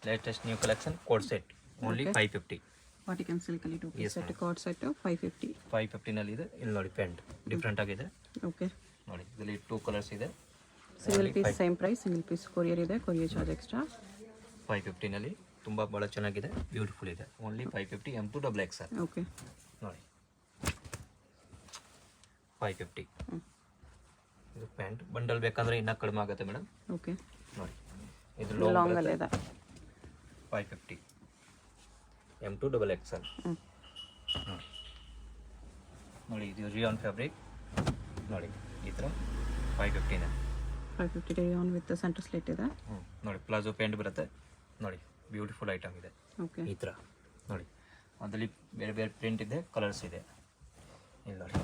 Latest new collection coord set only 550. ವಾಟಿಕನ್ ಸಿಲ್ಕಲ್ಲಿ 2 piece set coord set 550. 550 ಇದೆ. ಇಲ್ಲಿ ನೋಡಿ ಪೆಂಟ್ ಡಿಫ್ರೆಂಟ್ ಆಗಿದೆ. ಓಕೆ ನೋಡಿ ಇದರಲ್ಲಿ 2 ಕಲರ್ಸ್ ಇದೆ. Single piece same price, single piece courier ಇದೆ, ಕೊರಿಯರ್ ಚಾರ್ಜ್ ಎಕ್ಸ್ಟ್ರಾ. 550 ತುಂಬ ಭಾಳ ಚೆನ್ನಾಗಿದೆ, ಬ್ಯೂಟಿಫುಲ್ ಇದೆ. Only 550 M2XXL. ಓಕೆ ನೋಡಿ 550. ಇದು ಪ್ಯಾಂಟ್ ಬಂಡಲ್ ಬೇಕಂದ್ರೆ ಇನ್ನೂ ಕಡಿಮೆ ಆಗುತ್ತೆ ಮೇಡಮ್. ಓಕೆ ನೋಡಿ ಇದು ಲಾಂಗ್ ಅಲ್ಲಿ ಇದೆ. 550 M2XXL. ನೋಡಿ ಇದು ರಿಯಾನ್ ಫ್ಯಾಬ್ರಿಕ್. ನೋಡಿ ಈ ಥರ 550 ರಿಯಾನ್ ವಿತ್ ಸೆಂಟರ್ ಸ್ಲಿಟ್ ಇದೆ. ನೋಡಿ ಪ್ಲಾಜೋ ಪ್ಯಾಂಟ್ ಬರುತ್ತೆ. ನೋಡಿ ಬ್ಯೂಟಿಫುಲ್ ಐಟಮ್ ಇದೆ. ಓಕೆ ಈ ಥರ ನೋಡಿ ಅದರಲ್ಲಿ ಬೇರೆ ಬೇರೆ ಪ್ರಿಂಟ್ ಇದೆ, ಕಲರ್ಸ್ ಇದೆ. ಇಲ್ಲಿ ನೋಡಿ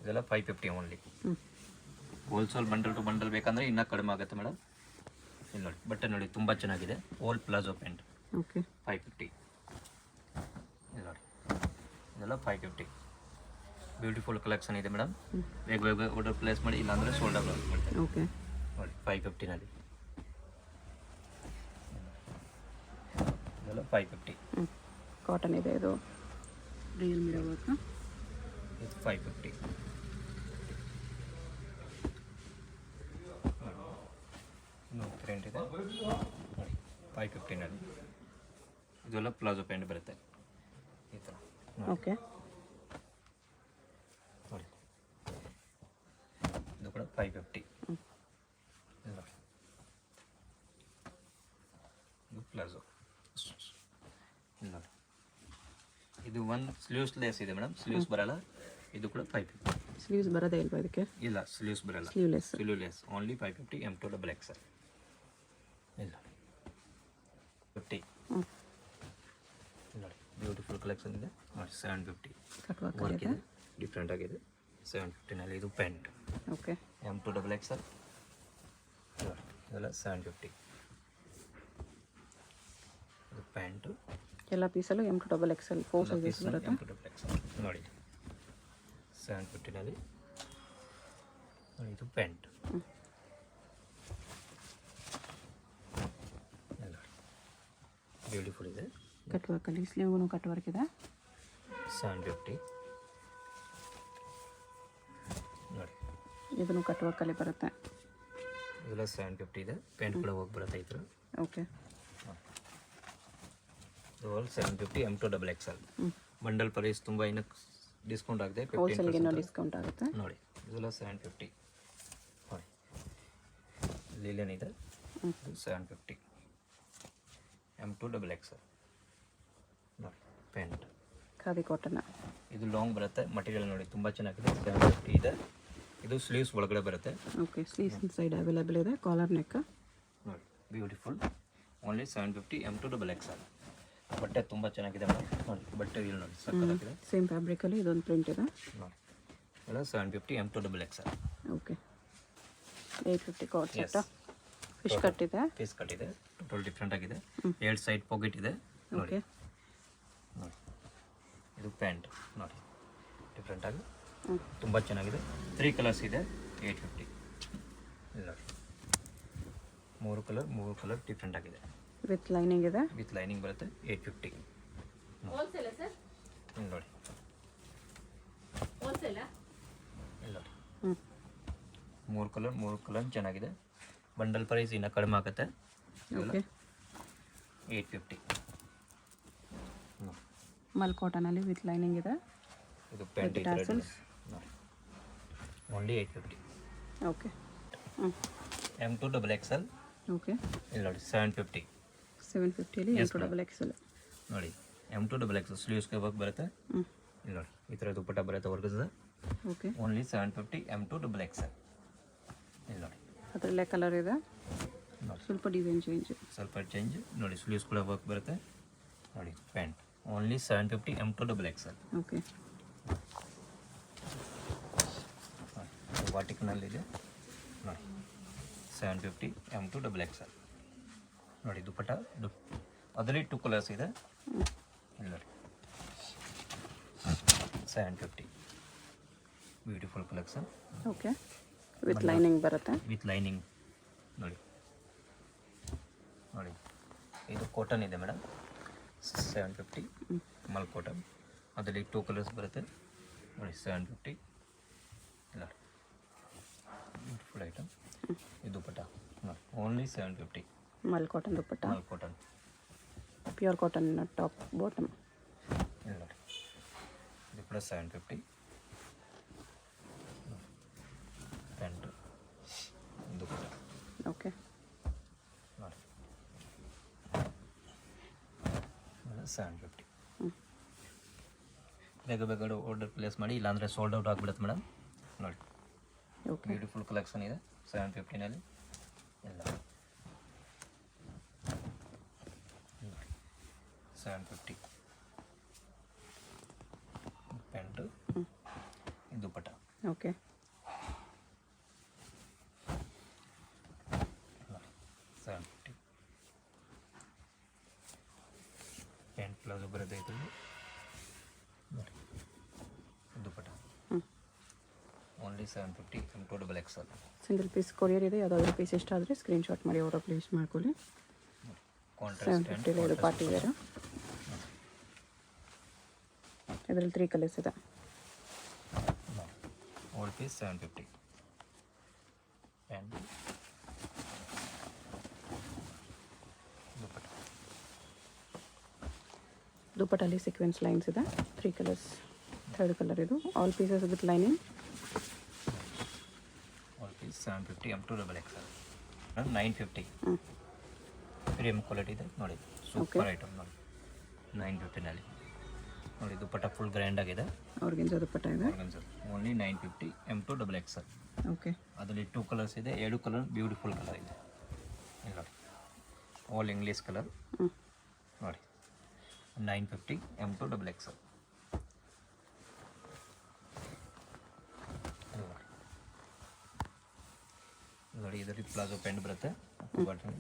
ಇದೆಲ್ಲ 550 only. Wholesale bundle to bundle ಬೇಕಂದರೆ ಇನ್ನೂ ಕಡಿಮೆ ಆಗುತ್ತೆ ಮೇಡಮ್. ಇಲ್ಲಿ ನೋಡಿ ಬಟ್ಟೆ ನೋಡಿ ತುಂಬ ಚೆನ್ನಾಗಿದೆ. ಓಲ್ ಪ್ಲಾಜೋ ಪ್ಯಾಂಟ್. ಓಕೆ 550. ಇಲ್ಲಿ ನೋಡಿ ಇದೆಲ್ಲ 550. ಬ್ಯೂಟಿಫುಲ್ ಕಲೆಕ್ಷನ್ ಇದೆ ಮೇಡಮ್. ಬೇಗ ಬೇಗ ಆರ್ಡರ್ ಪ್ಲೇಸ್ ಮಾಡಿ, ಇಲ್ಲಾಂದರೆ ಸೋಲ್ಡ್ ಔಟ್ ಮಾಡ್ತಾರೆ. ಓಕೆ ನೋಡಿ 550 ಇದೆಲ್ಲ 550. ಕಾಟನ್ ಇದೆ. ಇದು ರಿಯಲ್ ಮಿರರ್ ವರ್ಕ್. ಇದು 550. ಪ್ರಿಂಟ್ ಇದೆ ನೋಡಿ 550. ಇದೆಲ್ಲ ಪ್ಲಾಜೋ ಪ್ಯಾಂಟ್ ಬರುತ್ತೆ ಈ ಥರ. ಓಕೆ ನೋಡಿ ಇದು ಕೂಡ 550. ನೋಡಿ ಇದು ಪ್ಲಾಜೋ. ನೋಡಿ ಇದು ಒಂದು ಸ್ಲೀವ್ಸ್ಲೆಸ್ ಇದೆ ಮೇಡಮ್, ಸ್ಲೀವ್ಸ್ ಬರಲ್ಲ. ಇದು ಕೂಡ 550. ಸ್ಲೀವ್ಸ್ ಬರೋದೇ ಇಲ್ವಾ ಇದಕ್ಕೆ? ಇಲ್ಲ, ಸ್ಲೀವ್ಸ್ ಬರಲ್ಲ. Sleeveless only 550 M2XXL. ಇಲ್ಲ 50. ನೋಡಿ ಬ್ಯೂಟಿಫುಲ್ ಕಲೆಕ್ಷನ್ ಇದೆ. ನೋಡಿ 750 ವರ್ಕ್ ಇದೆ, ಡಿಫ್ರೆಂಟ್ ಆಗಿದೆ. 750 ಇದು ಪ್ಯಾಂಟ್. Okay M2XXL. ನೋಡಿ ಇದೆಲ್ಲ 750. ಇದು ಪ್ಯಾಂಟು. ಎಲ್ಲ ಪೀಸಲ್ಲೂ M2XXL 4 ಸೈಜಸ್ ಬರುತ್ತೆ. M2XXL ನೋಡಿ 750 ನೋಡಿ ಇದು ಪ್ಯಾಂಟ್. ಬ್ಯೂಟಿಫುಲ್ ಇದೆ. ಕಟ್ ವರ್ಕಲ್ಲಿ ಸ್ಲೀವ್ಗೂ ಕಟ್ ವರ್ಕ್ ಇದೆ. 750 ನೋಡಿ ಇದನ್ನು ಕಟ್ ವರ್ಕಲ್ಲಿ ಬರುತ್ತೆ. ಇದೆಲ್ಲ 750 ಇದೆ. ಪ್ಯಾಂಟ್ ಕೂಡ ಹೋಗಿ ಬರುತ್ತೆ ಈ ಥರ. ಓಕೆ ಇದು 750 M2XXL. ಬಂಡಲ್ ಪ್ರೈಸ್ ತುಂಬ ಇನ್ನೂ ಡಿಸ್ಕೌಂಟ್ ಆಗಿದೆ. ಹೋಲ್ಸೇಲ್ಗೆ ಡಿಸ್ಕೌಂಟ್ ಆಗುತ್ತೆ. ನೋಡಿ ಇದೆಲ್ಲ 750. ನೋಡಿ ಲಿಲಿಯನ್ ಇದೆ. 750 M2XXL. ನೋಡಿ ಪ್ಯಾಂಟ್ ಖಾದಿ ಕಾಟನ್. ಇದು ಲಾಂಗ್ ಬರುತ್ತೆ. ಮಟೀರಿಯಲ್ ನೋಡಿ ತುಂಬ ಚೆನ್ನಾಗಿದೆ. 750 ಇದೆ. ಇದು ಸ್ಲೀವ್ಸ್ ಒಳಗಡೆ ಬರುತ್ತೆ. ಓಕೆ ಸ್ಲೀವ್ಸ್ ಸೈಡ್ ಅವೈಲೇಬಲ್ ಇದೆ. Collar neck. ನೋಡಿ ಬ್ಯೂಟಿಫುಲ್ ಓನ್ಲಿ 750 M2XXL. ಬಟ್ಟೆ ತುಂಬ ಚೆನ್ನಾಗಿದೆ ಮೇಡಮ್. ನೋಡಿ ಬಟ್ಟೆ ಇಲ್ಲಿ ನೋಡಿ ಸಕ್ಕತ್ತಾಗಿದೆ. ಸೇಮ್ ಫ್ಯಾಬ್ರಿಕಲ್ಲಿ ಇದೊಂದು ಪ್ರಿಂಟ್ ಇದೆ. ನೋಡಿ ಎಲ್ಲ 750 M2XXL. Okay 850 card set. Fish cut ಇದೆ. ಫಿಶ್ ಕಟ್ ಇದೆ. ಟೋಟಲ್ ಡಿಫ್ರೆಂಟ್ ಆಗಿದೆ. 2 ಸೈಡ್ ಪಾಕೆಟ್ ಇದೆ. ನೋಡಿ ನೋಡಿ ಇದು ಪ್ಯಾಂಟ್. ನೋಡಿ ಡಿಫ್ರೆಂಟ್ ಆಗಿ ತುಂಬ ಚೆನ್ನಾಗಿದೆ. 3 ಕಲರ್ಸ್ ಇದೆ. 850. ಇಲ್ಲ ನೋಡಿ 3 ಕಲರ್ ಡಿಫ್ರೆಂಟ್ ಆಗಿದೆ. ವಿತ್ ಲೈನಿಂಗ್ ಇದೆ. ವಿತ್ ಲೈನಿಂಗ್ ಬರುತ್ತೆ. 850. ನೋಡಿ ಇಲ್ಲ ನೋಡಿ 3 ಕಲರ್ ಚೆನ್ನಾಗಿದೆ. ಬಂಡಲ್ ಪ್ರೈಸ್ ಇನ್ನೂ ಕಡಿಮೆ ಆಗುತ್ತೆ. ಓಕೆ 850. ಮಲ್ ಕಾಟನಲ್ಲಿ ವಿತ್ ಲೈನಿಂಗ್ ಇದೆ. ಇದು pant only 850. Okay M2XXL. Okay ಇಲ್ಲಿ ನೋಡಿ 750. 750 M2XXL. ನೋಡಿ M2XXL ಸ್ಲೀವ್ಸ್ಗೆ ವರ್ಕ್ ಬರುತ್ತೆ. ಇಲ್ಲಿ ನೋಡಿ ಈ ಥರ ದುಪ್ಪಟ್ಟ ಬರುತ್ತೆ ವರ್ಗದ. Okay only 750 M2XXL. ಇಲ್ಲಿ ನೋಡಿ ಅದರಲ್ಲೇ ಕಲರ್ ಇದೆ. ನೋಡಿ ಸ್ವಲ್ಪ ಡಿಸೈನ್ ಸ್ವಲ್ಪ ಚೇಂಜ್. ನೋಡಿ ಸ್ಲೀವ್ಸ್ ಕೂಡ ವರ್ಕ್ ಬರುತ್ತೆ. ನೋಡಿ ಪ್ಯಾಂಟ್ ಓನ್ಲಿ 750 M2XXL. ಓಕೆ ವಾಟಿಕನಲ್ಲಿದೆ. ನೋಡಿ 750 M2XXL. ನೋಡಿ ದುಪ್ಪಟ್ಟ ಅದರಲ್ಲಿ 2 ಕಲರ್ಸ್ ಇದೆ. ಇಲ್ಲಿ ನೋಡಿ 750. Beautiful collection. Okay with lining ಬರುತ್ತೆ. ವಿತ್ ಲೈನಿಂಗ್ ನೋಡಿ ನೋಡಿ ಇದು ಕಾಟನ್ ಇದೆ ಮೇಡಮ್ 750 ಮಲ್ ಕಾಟನ್. ಅದರಲ್ಲಿ 2 ಕಲರ್ಸ್ ಬರುತ್ತೆ ನೋಡಿ 750 ಇಲ್ಲ ಬ್ಯೂಟಿಫುಲ್ ಐಟಮ್. ಇದು ದುಪ್ಪಟ್ಟ ನೋಡಿ ಓನ್ಲಿ 750 ಮಲ್ cotton dupatta, mul cotton pure cotton top bottom. ಇಲ್ಲ ನೋಡಿ ಇದು ಕೂಡ 750 ಪ್ಯಾಂಟ್ ದುಪ್ಪಟ್ಟ ಓಕೆ. ನೋಡಿ 750. ಬೇಗ ಬೇಗ ಆರ್ಡರ್ ಪ್ಲೇಸ್ ಮಾಡಿ, ಇಲ್ಲಾಂದರೆ ಸೋಲ್ಡ್ ಔಟ್ ಆಗಿಬಿಡುತ್ತೆ ಮೇಡಮ್. ನೋಡಿ ಓಕೆ. ಬ್ಯೂಟಿಫುಲ್ ಕಲೆಕ್ಷನ್ ಇದೆ 750ನಲ್ಲಿ ಎಲ್ಲ 750 ಪ್ಯಾಂಟು ಇದು ದುಪ್ಪಟ್ಟ ಓಕೆ. 750 ಪ್ಯಾಂಟ್ ಪ್ಲಾಜೋ ಬರೋದು ಇದು ನೋಡಿ dupatta only 750 M2XL. Single piece courier ಇದೆ. ಯಾವುದಾದ್ರೂ ಪೀಸ್ ಇಷ್ಟ ಆದರೆ ಸ್ಕ್ರೀನ್ಶಾಟ್ ಮಾಡಿ ಅವರ ಪ್ಲೇಸ್ ಮಾಡ್ಕೊಳ್ಳಿ. ಕಾಂಟ್ರಾಸ್ಟ್ 750 ಇದು ಪಾರ್ಟಿ ವೇರ್. ಇದರಲ್ಲಿ 3 ಕಲರ್ಸ್ ಇದೆ. ಓಲ್ಡ್ ಪೀಸ್ 750 ಪ್ಯಾಂಟ್ ದುಪ್ಪಟ್ಟ. ದುಪ್ಪಟ್ಟಲ್ಲಿ ಸೀಕ್ವೆನ್ಸ್ ಲೈನ್ಸ್ ಇದೆ. 3 ಕಲರ್ಸ್. 3rd ಕಲರ್ ಇದು. All pieces with lining. All piece 750 M2XL 950 premium quality ಇದೆ ನೋಡಿ. ಸೂಪರ್ ಐಟಮ್ ನೋಡಿ 950ನಲ್ಲಿ ನೋಡಿ. ದುಪ್ಪಟ್ಟ ಫುಲ್ ಗ್ರ್ಯಾಂಡ್ ಆಗಿದೆ. ಆರ್ಗೆನ್ಜಾ ದುಪ್ಪಟ್ಟ ಇದೆ. Only 950 M2XL. ಓಕೆ. ಅದರಲ್ಲಿ 2 ಕಲರ್ಸ್ ಇದೆ. 2 ಕಲರ್ ಬ್ಯೂಟಿಫುಲ್ ಕಲರ್ ಇದೆ. ಇಲ್ಲಿ ನೋಡಿ ಆಲ್ ಇಂಗ್ಲೀಷ್ ಕಲರ್ ನೋಡಿ 950 M2XL. ನೋಡಿ ಇದರಲ್ಲಿ ಪ್ಲಾಜೋ ಪ್ಯಾಂಟ್ ಬರುತ್ತೆ ಬಟನ್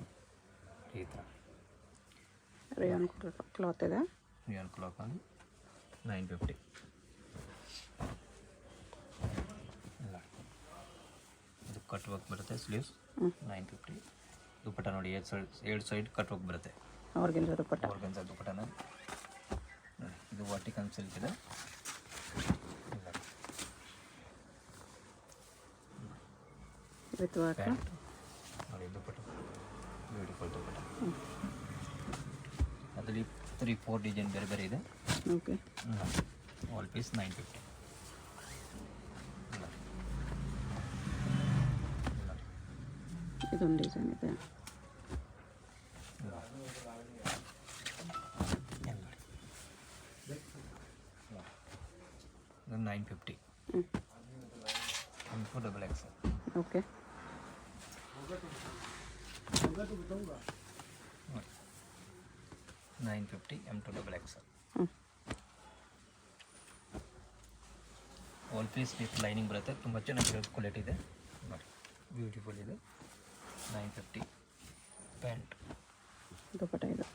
ಈ ಥರ ರೇಯಾನ್ ಕ್ಲಾತ್ ಇದೆ. Rayon clock on 950. ಇಲ್ಲ ಇದು ಕಟ್ ವರ್ಕ್ ಬರುತ್ತೆ ಸ್ಲೀವ್ಸ್ 950. ದುಪ್ಪಟ್ಟ ನೋಡಿ 2 ಸೈಡ್ ಕಟ್ ವರ್ಕ್ ಬರುತ್ತೆ. ಆರ್ಗೆನ್ಜಾ ದುಪ್ಪಟ್ಟ. ಆರ್ಗನ್ಜಾ ದುಪ್ಪಟ್ಟನ ನೋಡಿ. ಇದು ವರ್ಟಿಕಲ್ ಸಿಲ್ಕ್ ಇದೆ. With work. ಪ್ಯಾಂಟ್ ನೋಡಿ ದುಪ್ಪಟ್ಟ ಬ್ಯೂಟಿಫುಲ್ ದುಪ್ಪಟ್ಟ. ಅದರಲ್ಲಿ 3-4 ಡಿಸೈನ್ ಬೇರೆ ಬೇರೆ ಇದೆ. ಓಕೆ. All piece 950. ಇದೊಂದು ಡಿಸೈನ್ ಇದೆ. ಇದು 950 M2XL. ಓಕೆ. ನೋಡಿ 950 M2XL. All piece with lining ಬರುತ್ತೆ. ತುಂಬ ಚೆನ್ನಾಗಿರೋ ಕ್ವಾಲಿಟಿ ಇದೆ ನೋಡಿ. ಬ್ಯೂಟಿಫುಲ್ ಇದೆ 950 ಪ್ಯಾಂಟ್ ದುಪ್ಪಟ್ಟ ಇದು.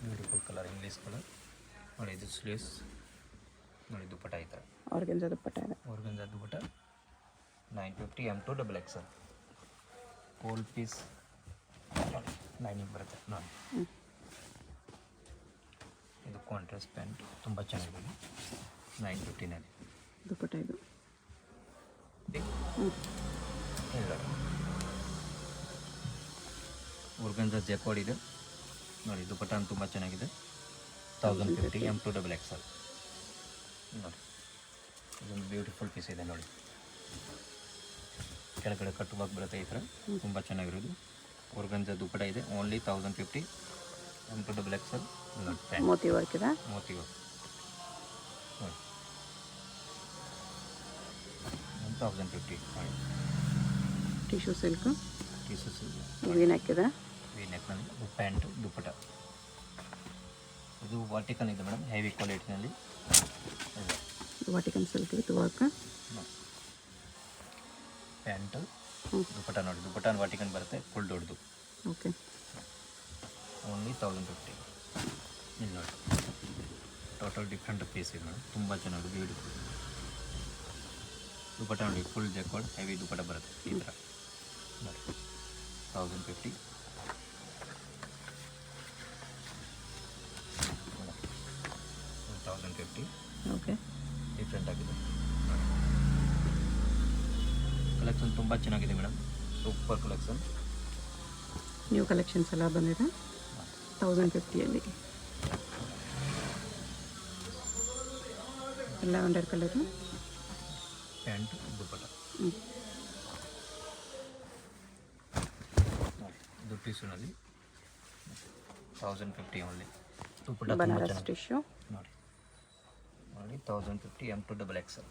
ಬ್ಯೂಟಿಫುಲ್ ಕಲರ್ ಇಂಗ್ಲೀಷ್ ಕಲರ್ ನೋಡಿ. ಇದು ಸ್ಲೀವ್ಸ್ ನೋಡಿ ದುಪ್ಪಟ್ಟ ಈ ಥರ ಆರ್ಗೆನ್ಜಾ ದುಪ್ಪಟ್ಟ ಇದೆ. ಆರ್ಗನ್ಜಾ ದುಪ್ಪಟ್ಟ 950 M2XL. ಹೋಲ್ ಪೀಸ್ ಲೈನಿಂಗ್ ಬರುತ್ತೆ ನೋಡಿ. ಇದು ಕಾಂಟ್ರಾಸ್ಟ್ ಪ್ಯಾಂಟ್ ತುಂಬ ಚೆನ್ನಾಗಿದೆ 950ನಲ್ಲಿ. ದುಪ್ಪಟ್ಟ ಇದು. ಇಲ್ಲ ಆರ್ಗನ್ಜಾ ಜೆಕಾರ್ಡ್ ಇದೆ ನೋಡಿ. ದುಪ್ಪಟ್ಟ ತುಂಬ ಚೆನ್ನಾಗಿದೆ 1050 M2XL ನೋಡಿ. ಇದೊಂದು ಬ್ಯೂಟಿಫುಲ್ ಪೀಸ್ ಇದೆ ನೋಡಿ. ಕೆಳಗಡೆ ಕಟ್ ವರ್ಕ್ ಬರುತ್ತೆ ಈ ಥರ ತುಂಬ ಚೆನ್ನಾಗಿರೋದು. ಆರ್ಗನ್ಜಾ ದುಪ್ಪಟ್ಟ ಇದೆ. ಓನ್ಲಿ 1050 M2XL ನೋಡಿ. ಪ್ಯಾಂಟ್ ಮೋತಿ ವರ್ಕ್ ಇದೆ. ಮೋತಿ ವರ್ಕ್ ನೋಡಿ 1050 ನೋಡಿ. Tissue silk. Pieces V neck ಇದೆ. ವಿ ನೆಕ್ನಲ್ಲಿ ಪ್ಯಾಂಟ್ ದುಪ್ಪಟ್ಟ. ಇದು ವರ್ಟಿಕಲ್ ಇದೆ ಮೇಡಮ್, ಹೆವಿ ಕ್ವಾಲಿಟಿನಲ್ಲಿ. Vatican silk with work. Pant dupatta ನೋಡಿ. ದುಪ್ಪಟ್ಟ ವಾಟಿಕನ್ ಬರುತ್ತೆ ಫುಲ್ ದೊಡ್ಡದು. ಓಕೆ. ಓನ್ಲಿ 1050. ಇಲ್ಲಿ ನೋಡಿ ಟೋಟಲ್ ಡಿಫ್ರೆಂಟ್ ಪೀಸ್ ಇದೆ ಮೇಡಮ್. ತುಂಬ ಚೆನ್ನಾಗಿ ಬ್ಯೂಟಿಫುಲ್ ದುಪ್ಪಟ್ಟ ನೋಡಿ. ಫುಲ್ ಜೆಕಾರ್ಡ್ ಹೆವಿ ದುಪ್ಪಟ್ಟ ಬರುತ್ತೆ ಈ ಥರ ನೋಡಿ 1050. 1050 ಓಕೆ. ಡಿಫ್ರೆಂಟ್ ಆಗಿದೆ. ಕಲೆಕ್ಷನ್ ತುಂಬ ಚೆನ್ನಾಗಿದೆ madam, super collection. New collections ಎಲ್ಲ ಬಂದಿದೆ 1050ಯಲ್ಲಿ. Lavender colour pant dupatta. ಇದು ಟಿಶ್ಯೂನಲ್ಲಿ 1050 ಓನ್ಲಿ. ದುಪ್ಪಟ್ಟ ತುಂಬ ಬನಾರಸ್ ಚೆನ್ನಾಗಿ ಟಿಶ್ಯೂ. ನೋಡಿ ನೋಡಿ 1050 M2XXL.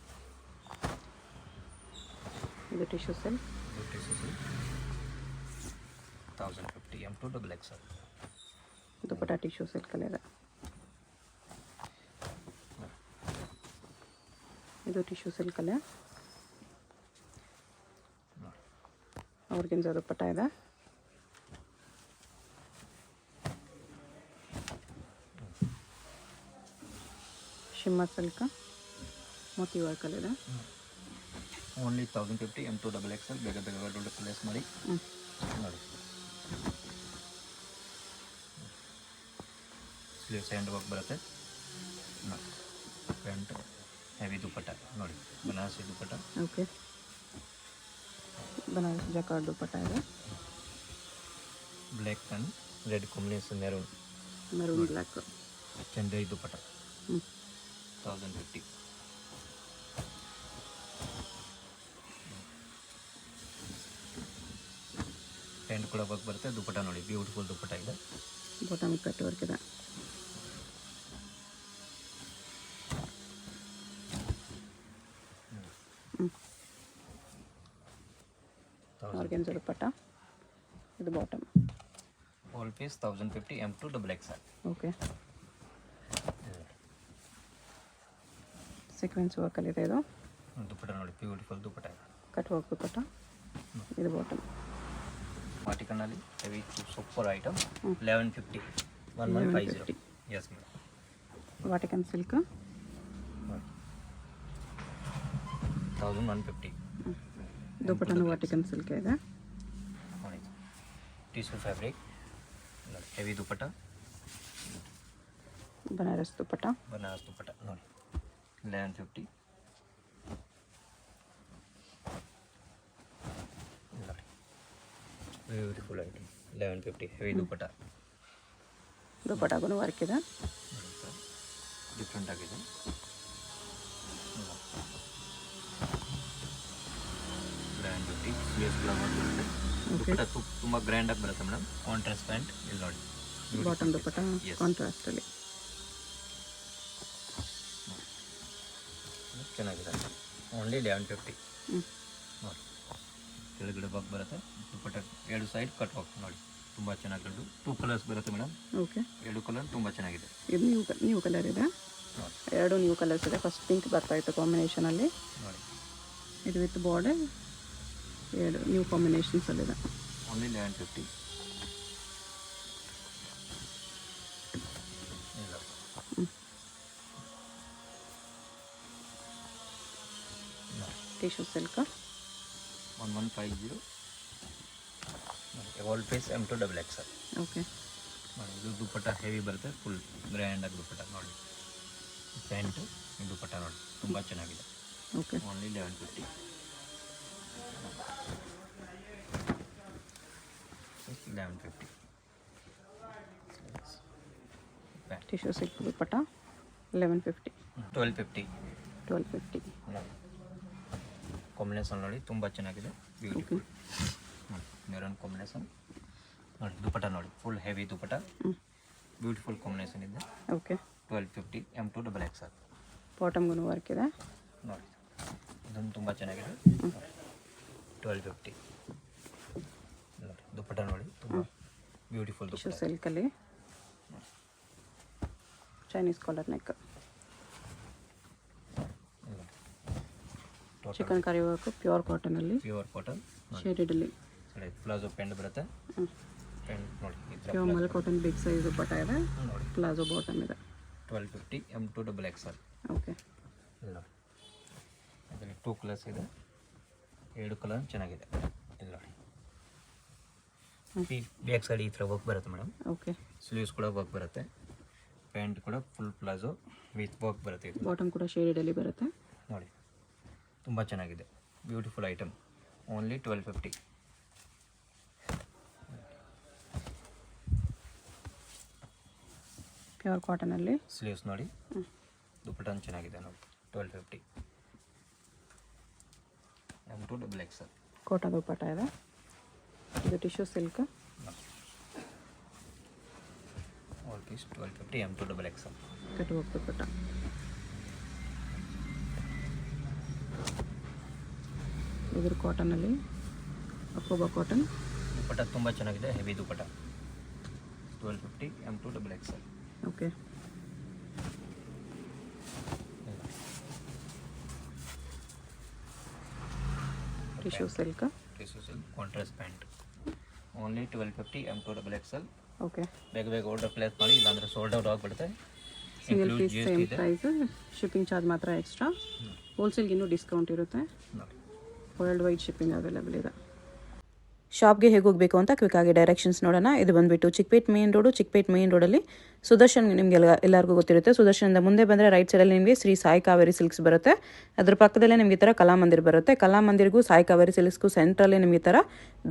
ಇದು ಟಿಶ್ಯೂ ಸೆಲ್. ಇದು ಟಿಶ್ಯೂ 1050 M2XXL. ದುಪ್ಪಟ್ಟ ಟಿಶ್ಯೂ ಸೆಲ್ ಕಲರ್. ಇದು ಟಿಶ್ಯೂ ಸೆಲ್ ಕಲರ್. ಅವ್ರಿಗಿಂತ ದುಪ್ಪಟ್ಟ ಇದೆ. ಶಿಮ್ಮರ್ ಸಿಲ್ಕ್ ಮೋತಿ ವರ್ಕ್ ಇದೆ. Only 1050 M2XXL. ಬೇಗ ಬೇಗ ದೊಡ್ಡ ಪ್ಲೇಸ್ ಮಾಡಿ ನೋಡಿ. ಸ್ಲೀವ್ಸ್ ಹ್ಯಾಂಡ್ ವರ್ಕ್ ಬರುತ್ತೆ ನೋಡಿ. ಪ್ಯಾಂಟ್ ಹೆವಿ ದುಪ್ಪಟ್ಟ ನೋಡಿ, ಬನಾರಸಿ ದುಪ್ಪಟ್ಟ. ಓಕೆ. ಬನಾರಸ್ ಜಕಾರ್ಡ್ ದುಪ್ಪಟ್ಟ ಇದೆ. Black and red combination, maroon black. Chanderi dupatta 1050. Pant ಕೂಡ ವರ್ಕ್ ಬರುತ್ತೆ. ದುಪ್ಪಟ್ಟ ನೋಡಿ, ಬ್ಯೂಟಿಫುಲ್ ದುಪ್ಪಟ್ಟ ಇದೆ. ಬಾಟಮ್ ಕಟ್ ವರ್ಕ್ ಇದೆ. ಆರ್ಗೆನ್ಜಾ ದುಪ್ಪಟ್ಟ. ಇದು bottom. All piece 1050 M2XXL. Okay. Sequence ವರ್ಕಲ್ಲಿದೆ ಇದು. ದುಪ್ಪಟ್ಟ ನೋಡಿ, ಬ್ಯೂಟಿಫುಲ್ ದುಪ್ಪಟ್ಟ ಇದೆ. Cut work dupatta. ಇದು ಬಾಟಮ್. ವಾಟಿಕನ್ನಲ್ಲಿ heavy super item. 1150. 1150. Yes madam. Vatican silk 1150. ದುಪ್ಪಟ್ಟನು ವಾಟಿಕನ್ ಸಿಲ್ಕ್ ಇದೆ. ನೋಡಿ tissue fabric, heavy dupatta, Banaras dupatta. Banaras dupatta ನೋಡಿ 1150. ನೋಡಿ ಬ್ಯೂಟಿಫುಲ್ ಐಟಮ್ 1150 ಹೆವಿ ದುಪ್ಪಟ್ಟ. ದುಪ್ಪಟ್ಟಗೂ ವರ್ಕ್ ಇದೆ. ಡಿಫ್ರೆಂಟ್ ಆಗಿದೆ. ಸ್ಲೀವ್ಸ್ ಕೂಡ ಬರುತ್ತೆ. ದುಪ್ಪಟ್ಟ ತುಂಬ ಗ್ರ್ಯಾಂಡಾಗಿ ಬರುತ್ತೆ ಮೇಡಮ್. ಕಾಂಟ್ರಾಸ್ಟ್ ಪ್ಯಾಂಟ್ ಇಲ್ಲಿ ನೋಡಿ. ಬಾಟಮ್ ದುಪ್ಪಟ್ಟ ಕಾಂಟ್ರಾಸ್ಟಲ್ಲಿ ಚೆನ್ನಾಗಿದೆ. ಓನ್ಲಿ 1150 ನೋಡಿ. ಕೆಳಗಡೆ ಬಾಕ್ ಬರುತ್ತೆ. ದುಪ್ಪಟ್ಟ ಎರಡು ಸೈಡ್ ಕಟ್ ವರ್ಕ್ ನೋಡಿ, ತುಂಬ ಚೆನ್ನಾಗಿರೋದು. 2 ಕಲರ್ಸ್ ಬರುತ್ತೆ ಮೇಡಮ್. ಓಕೆ. 2 ಕಲರ್ ತುಂಬ ಚೆನ್ನಾಗಿದೆ. ಇದು ನ್ಯೂ ಕಲರ್ ಇದೆ. ನೋಡಿ ಎರಡು ನ್ಯೂ ಕಲರ್ಸ್ ಇದೆ. ಫಸ್ಟ್ ಪಿಂಕ್ ಬರ್ತಾ ಇತ್ತು ಕಾಂಬಿನೇಷನಲ್ಲಿ. ನೋಡಿ ಇದು ವಿತ್ ಬಾರ್ಡರ್. ಎರಡು ನ್ಯೂ ಕಾಂಬಿನೇಷನ್ಸಲ್ಲಿದೆ. Only 1150. Tissue silk 1150. All piece M2XXL. Okay. ನೋಡಿ ಇದು ದುಪ್ಪಟ್ಟ ಹೆವಿ ಬರುತ್ತೆ, ಫುಲ್ ಗ್ರ್ಯಾಂಡಾಗಿ ದುಪ್ಪಟ್ಟ ನೋಡಿ. ಪ್ಯಾಂಟು ದುಪ್ಪಟ್ಟ ನೋಡಿ ತುಂಬ ಚೆನ್ನಾಗಿದೆ. ಓಕೆ. ಓನ್ಲಿ 1150. 1150. ಟಿಶ್ಯೂ ಸಿಲ್ಕ್ ದುಪ್ಪಟ್ಟ 1150. 1250. 1250. ಕಾಂಬಿನೇಷನ್ ನೋಡಿ ತುಂಬ ಚೆನ್ನಾಗಿದೆ. ಬ್ಯೂಟಿಫುಲ್ ನೋಡಿ, ಮೆರೂನ್ ಕಾಂಬಿನೇಷನ್ ನೋಡಿ. ದುಪ್ಪಟ್ಟ ನೋಡಿ, ಫುಲ್ ಹೆವಿ ದುಪ್ಪಟ್ಟ, ಬ್ಯೂಟಿಫುಲ್ ಕಾಂಬಿನೇಷನ್ ಇದೆ. ಓಕೆ. 1250 M2XXL. ಬಾಟಮ್ಗೂ ವರ್ಕ್ ಇದೆ ನೋಡಿ. ಇದನ್ನು ತುಂಬ ಚೆನ್ನಾಗಿದೆ. 1250 ನೋಡಿ. ದುಪ್ಪಟ್ಟ ನೋಡಿ, ತುಂಬ ಬ್ಯೂಟಿಫುಲ್ ಟಿಶ್ಯೂ ದುಪ್ಪಟ್ಟ. ಸಿಲ್ಕಲ್ಲಿ Chinese collar neck. Chikankari work pure ಕಾಟನಲ್ಲಿ. ಪ್ಯೂರ್ ಕಾಟನ್ ಶೇಡೆಡಲ್ಲಿ. ಪ್ಲಾಜೋ ಪ್ಯಾಂಟ್ ಬರುತ್ತೆ. ಪ್ಯಾಂಟ್ ನೋಡಿ pure mul cotton big size dupatta ಇದೆ. ನೋಡಿ ಪ್ಲಾಜೋ ಬಾಟಮ್ ಇದೆ. 1250 M2XXL. ಓಕೆ. ಇಲ್ಲಿ ನೋಡಿ, ಇದರಲ್ಲಿ 2 ಕಲರ್ಸ್ ಇದೆ. 2 ಕಲರ್ ಚೆನ್ನಾಗಿದೆ. ಇಲ್ಲಿ ನೋಡಿ ಬ್ಯಾಕ್ ಸೈಡ್ ಈ ಥರ ವರ್ಕ್ ಬರುತ್ತೆ ಮೇಡಮ್. ಓಕೆ. ಸ್ಲೀವ್ಸ್ ಕೂಡ ವರ್ಕ್ ಬರುತ್ತೆ. ಪ್ಯಾಂಟ್ ಕೂಡ ಫುಲ್ ಪ್ಲಾಜೋ ವಿತ್ ವರ್ಕ್ ಬರುತ್ತೆ. ಇದು ಬಾಟಮ್ ಕೂಡ ಶೇಡೆಡಲ್ಲಿ ಬರುತ್ತೆ ನೋಡಿ, ತುಂಬ ಚೆನ್ನಾಗಿದೆ, ಬ್ಯೂಟಿಫುಲ್ ಐಟಮ್. ಓನ್ಲಿ 1250. ಪ್ಯೂರ್ ಕಾಟನಲ್ಲಿ ಸ್ಲೀವ್ಸ್ ನೋಡಿ, ದುಪ್ಪಟ್ಟ ಚೆನ್ನಾಗಿದೆ ನೋಡಿ. 1250 M2XXL ಕಾಟನ್ ದುಪ್ಪಟ್ಟ ಇದೆ. ಇದು tissue silk. All piece 1250 M2XXL. Cut work dupatta. ಇದ್ರ ಕಾಟನಲ್ಲಿ ಅಕೋಬಾ ಕಾಟನ್. ದುಪ್ಪಟ್ಟ ತುಂಬ ಚೆನ್ನಾಗಿದೆ, heavy dupatta. 1250 M2XXL. Okay. Tissue silk. Contrast pant. Only 1250 M2XXL. Okay. ಬೇಗ ಬೇಗ ಆರ್ಡರ್ ಪ್ಲೇಸ್ ಮಾಡಿ, ಇಲ್ಲಾಂದರೆ ಸೋಲ್ಡ್ ಔಟ್ ಆಗಿಬಿಡುತ್ತೆ. Single piece same price, shipping charge ಮಾತ್ರ ಎಕ್ಸ್ಟ್ರಾ. ಹೋಲ್ಸೇಲ್ಗೆ ಇನ್ನೂ ಡಿಸ್ಕೌಂಟ್ ಇರುತ್ತೆ. ವರ್ಲ್ಡ್ ವೈಡ್ ಶಿಪ್ಪಿಂಗ್ ಅವೈಲೇಬಲ್ ಇದೆ. ಶಾಪ್ಗೆ ಹೇಗೆ ಹೋಗಬೇಕು ಅಂತ ಕ್ವಿಕ್ಕಾಗಿ ಡೈರೆಕ್ಷನ್ಸ್ ನೋಡೋಣ. ಇದು ಬಂದುಬಿಟ್ಟು Chickpet main road. Chickpet main ರೋಡಲ್ಲಿ ಸುದರ್ಶನ್ ನಿಮಗೆ ಎಲ್ಲರಿಗೂ ಗೊತ್ತಿರುತ್ತೆ. ಸುದರ್ಶನದ ಮುಂದೆ ಬಂದರೆ ರೈಟ್ ಸೈಡಲ್ಲಿ ನಿಮಗೆ ಶ್ರೀ ಸಾಯಿ ಕಾವೇರಿ ಸಿಲ್ಕ್ಸ್ ಬರುತ್ತೆ. ಅದ್ರ ಪಕ್ಕದಲ್ಲೇ ನಿಮಗೆ ಈ ಥರ ಕಲಾಮಂದಿರ್ ಬರುತ್ತೆ. ಕಲಾಮಂದಿರ್ಗೂ ಸಾಯಿ ಕಾವೇರಿ ಸಿಲ್ಕ್ಸ್ಗೂ ಸೆಂಟ್ರಲ್ಲಿ ನಿಮಗೆ ಈ ಥರ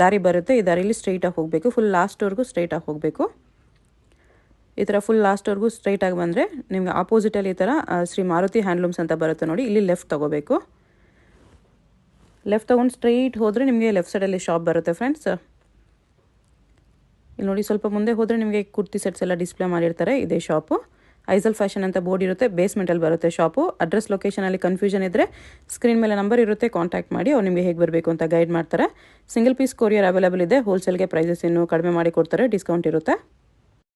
ದಾರಿ ಬರುತ್ತೆ. ಈ ದಾರಿಯಲ್ಲಿ ಸ್ಟ್ರೈಟಾಗಿ ಹೋಗಬೇಕು, ಫುಲ್ ಲಾಸ್ಟ್ವರೆಗೂ ಸ್ಟ್ರೈಟಾಗಿ ಹೋಗಬೇಕು. ಈ ಥರ ಫುಲ್ ಲಾಸ್ಟ್ವರೆಗೂ ಸ್ಟ್ರೈಟಾಗಿ ಬಂದರೆ ನಿಮಗೆ ಆಪೋಸಿಟಲ್ಲಿ ಈ ಥರ ಶ್ರೀ ಮಾರುತಿ ಹ್ಯಾಂಡ್ಲೂಮ್ಸ್ ಅಂತ ಬರುತ್ತೆ ನೋಡಿ. ಇಲ್ಲಿ ಲೆಫ್ಟ್ ತೊಗೋಬೇಕು. ಲೆಫ್ಟ್ ತೊಗೊಂಡು ಸ್ಟ್ರೈಟ್ ಹೋದರೆ ನಿಮಗೆ ಲೆಫ್ಟ್ ಸೈಡಲ್ಲಿ ಶಾಪ್ ಬರುತ್ತೆ ಫ್ರೆಂಡ್ಸ್. ಇಲ್ಲಿ ನೋಡಿ, ಸ್ವಲ್ಪ ಮುಂದೆ ಹೋದರೆ ನಿಮಗೆ ಕುರ್ತಿ ಸೆಟ್ಸ್ ಎಲ್ಲ ಡಿಸ್ಪ್ಲೇ ಮಾಡಿರ್ತಾರೆ. ಇದೇ ಶಾಪು. ಐಸಲ್ ಫ್ಯಾಷನ್ ಅಂತ ಬೋರ್ಡ್ ಇರುತ್ತೆ, ಬೇಸ್ಮೆಂಟಲ್ಲಿ ಬರುತ್ತೆ ಶಾಪು. ಅಡ್ರೆಸ್ ಲೊಕೇಶನಲ್ಲಿ ಕನ್ಫ್ಯೂಷನ್ ಇದ್ದರೆ ಸ್ಕ್ರೀನ್ ಮೇಲೆ ನಂಬರ್ ಇರುತ್ತೆ, ಕಾಂಟ್ಯಾಕ್ಟ್ ಮಾಡಿ. ಅವ್ರು ನಿಮಗೆ ಹೇಗೆ ಬರಬೇಕು ಅಂತ ಗೈಡ್ ಮಾಡ್ತಾರೆ. ಸಿಂಗಲ್ ಪೀಸ್ ಕೊರಿಯರ್ ಅವೈಲೇಬಲ್ ಇದೆ. ಹೋಲ್ಸೇಲ್ಗೆ ಪ್ರೈಸಸ್ ಇನ್ನೂ ಕಡಿಮೆ ಮಾಡಿ ಕೊಡ್ತಾರೆ, ಡಿಸ್ಕೌಂಟ್ ಇರುತ್ತೆ.